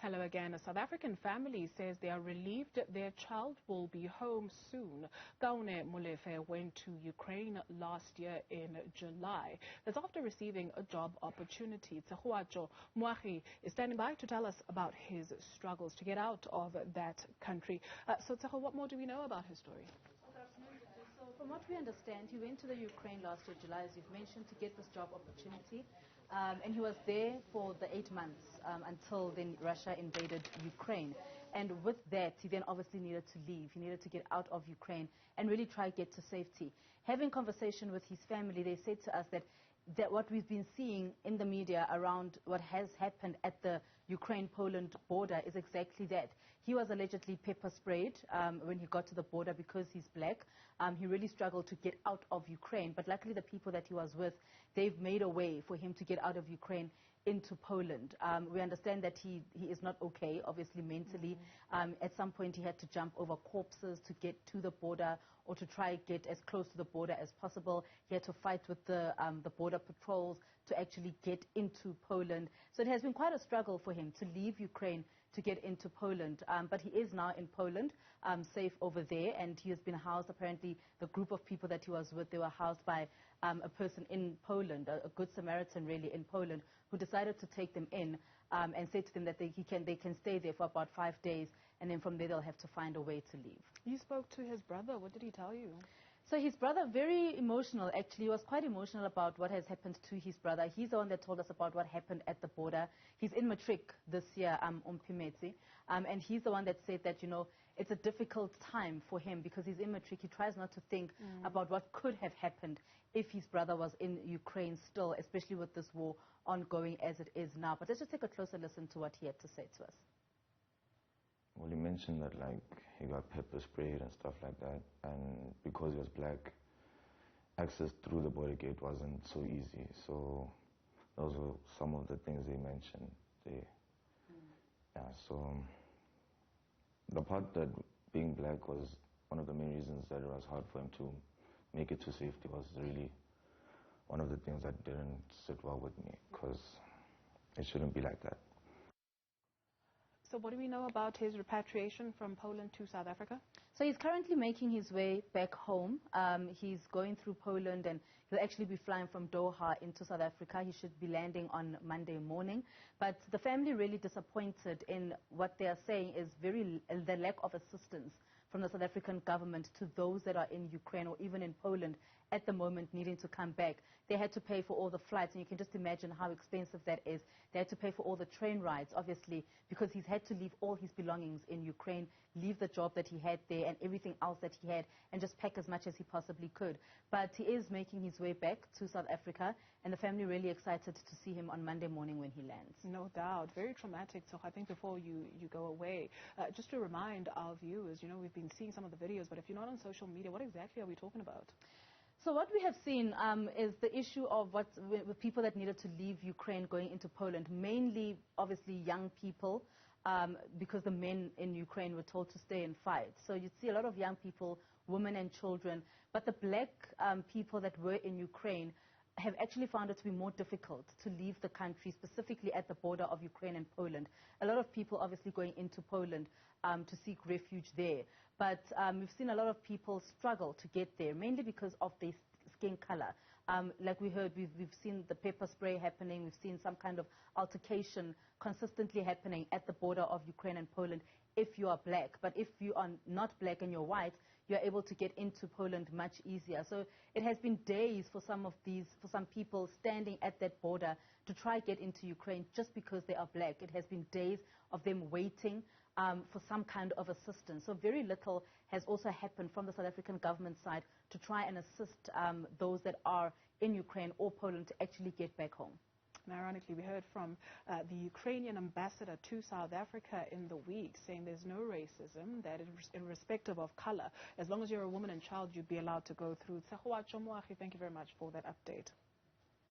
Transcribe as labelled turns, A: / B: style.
A: Hello again. A South African family says they are relieved their child will be home soon. Kaone Molefe went to Ukraine last year in July. That's after receiving a job opportunity. Tshegohaco Moagi is standing by to tell us about his struggles to get out of that country. So Tshegohaco, what more do we know about his story?
B: So from what we understand, he went to the Ukraine last year, July, as you've mentioned, to get this job opportunity. And he was there for the 8 months until then Russia invaded Ukraine. And with that, he then obviously needed to leave. He needed to get out of Ukraine and really try to get to safety. Having conversation with his family, they said to us that what we've been seeing in the media around what has happened at the Ukraine-Poland border is exactly that. He was allegedly pepper sprayed when he got to the border because he's black. He really struggled to get out of Ukraine, but luckily the people that he was with, they've made a way for him to get out of Ukraine into Poland. We understand that he is not okay, obviously mentally. At some point he had to jump over corpses to get to the border or to try get as close to the border as possible. He had to fight with the border patrols to actually get into Poland. So it has been quite a struggle for him to leave Ukraine to get into Poland. But he is now in Poland, safe over there, and he has been housed, apparently the group of people that he was with, they were housed by a person in Poland, a good Samaritan really in Poland, who decided to take them in and said to them that they can stay there for about 5 days, and then from there they'll have to find a way to leave.
A: You spoke to his brother. What did he tell you?
B: So his brother, very emotional actually, he was quite emotional about what has happened to his brother. He's the one that told us about what happened at the border. He's in matric this year, and he's the one that said that, you know, it's a difficult time for him because he's in matric. He tries not to think about what could have happened if his brother was in Ukraine still, especially with this war ongoing as it is now. But let's just take a closer listen to what he had to say to us.
C: Well, he mentioned that, like, he got pepper sprayed and stuff like that, and because he was black, access through the border gate wasn't so easy. So those were some of the things he mentioned there. Yeah, so the part that being black was one of the main reasons that it was hard for him to make it to safety was really one of the things that didn't sit well with me, because it shouldn't be like that.
A: So what do we know about his repatriation from Poland to South Africa?
B: So he's currently making his way back home. He's going through Poland, and he'll actually be flying from Doha into South Africa. He should be landing on Monday morning. But the family really disappointed in what they are saying is the lack of assistance from the South African government to those that are in Ukraine or even in Poland at the moment needing to come back. They had to pay for all the flights, and you can just imagine how expensive that is. They had to pay for all the train rides, obviously, because he's had to leave all his belongings in Ukraine, leave the job that he had there and everything else that he had, and just pack as much as he possibly could. But he is making his way back to South Africa, and the family really excited to see him on Monday morning when he lands.
A: No doubt. Very traumatic. So I think before you go away, just to remind our viewers, you know, we've been seeing some of the videos, but if you're not on social media, what exactly are we talking about?
B: So what we have seen is the issue of with people that needed to leave Ukraine going into Poland, mainly, obviously, young people, because the men in Ukraine were told to stay and fight. So you'd see a lot of young people, women and children, but the black people that were in Ukraine have actually found it to be more difficult to leave the country, specifically at the border of Ukraine and Poland. A lot of people obviously going into Poland to seek refuge there. But we've seen a lot of people struggle to get there, mainly because of their skin color. Like we heard, we've seen the pepper spray happening. We've seen some kind of altercation consistently happening at the border of Ukraine and Poland if you are black. But if you are not black and you're white, you're able to get into Poland much easier. So it has been days for some people standing at that border to try get into Ukraine just because they are black. It has been days of them waiting for some kind of assistance. So very little has also happened from the South African government side to try and assist those that are in Ukraine or Poland to actually get back home.
A: And ironically, we heard from the Ukrainian ambassador to South Africa in the week saying there's no racism, that irrespective of color, as long as you're a woman and child, you'd be allowed to go through. Tshegohaco Moagi, thank you very much for that update.